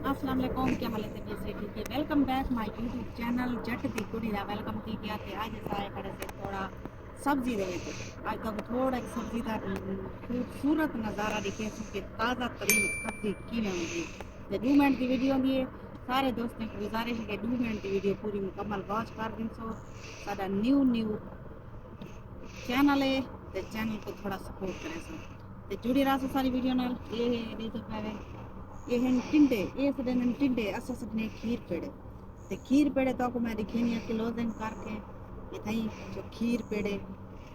अस्सलाम वालेकुम, क्या हाल है? तबीयत से ठीक है? Welcome back my YouTube channel जट दी कुड़ी दा वेलकम की गया थे। आज साए खड़े से थोड़ा सब्जी दे थे। आज तक थोड़ा एक सब्जी का खूबसूरत नज़ारा दिखे कि ताज़ा तरीन सब्जी की होंगी। ते 2 मिनट की वीडियो होंगी है। सारे दोस्तों की गुजारिश है कि 2 मिनट की वीडियो पूरी मुकम्मल वॉच कर दिन। सो साडा न्यू चैनल है ते चैनल को थोड़ा सपोर्ट करें सो ते जुड़ी रहा सो सारी वीडियो नाल। ये नहीं तो पहले ये हैं टिंडे, ये सडे टिंडे असा सडने खीर पेड़े ते खीर पेड़े तो को मैं दिखेनी किलो दिन करके ये थई जो खीर पेड़े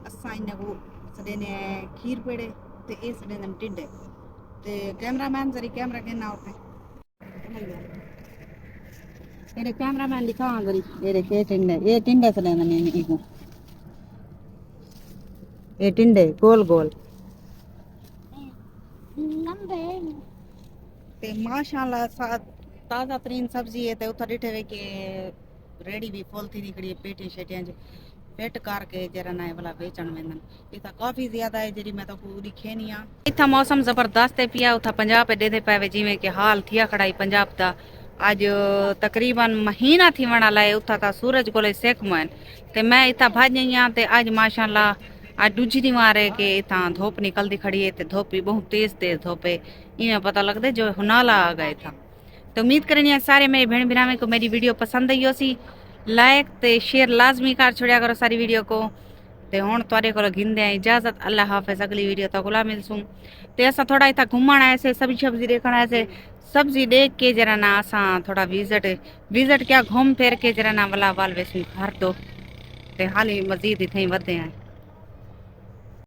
असा इन को सडे ने खीर पेड़े ते ये सडे टिंडे ते कैमरामैन जरी कैमरा के ना उठे तेरे कैमरामैन दिखा जरी ये टिंडे सडे ने इको ये टिंडे गोल गोल ते माशाल्लाह ताज़ा तरीन सब्जी है। ते उथा डिठे वे के रेडी भी फुल थी निकड़ी पेटी शेटियां जो पेट करके जरा ना वाला बेचण वेंदन। इथा काफी ज्यादा है जरी मैं तो पूरी खेनी आ। इथा मौसम जबरदस्त है पिया। उथा पंजाब पे देदे पावे जिवें के हाल थिया खड़ाई पंजाब दा आज तकरीबन महीना थी वण लाए उथा ता सूरज कोले सेक मन ते मैं इथा भाजई आ ते आज माशाल्लाह आज दूजी वार है कि इतना धूप निकलती खड़ी है। धूप भी बहुत तेज धूप है। इवें पता लगता जो हुनाला आ गए था। तो उम्मीद करनी है सारे मेरे भेण भरावे को मेरी वीडियो पसंद आई सी। लाइक ते शेयर लाजमी कर छोड़ा करो सारी वीडियो को। ते हुण तुहाडे कोल गिंदे इजाजत। अल्लाह हाफिज़। अगली वीडियो तक गुलाम मिलसूं। ते असां थोड़ा इतना घुमण आए से सब्जी सब्जी देखण आए से सब्जी देख के जरा ना असां थोड़ा विजिट क्या घूम फिर के जरा ना वला वाल वेसूं घर तो ते हाली मजीद इथे वधे आए।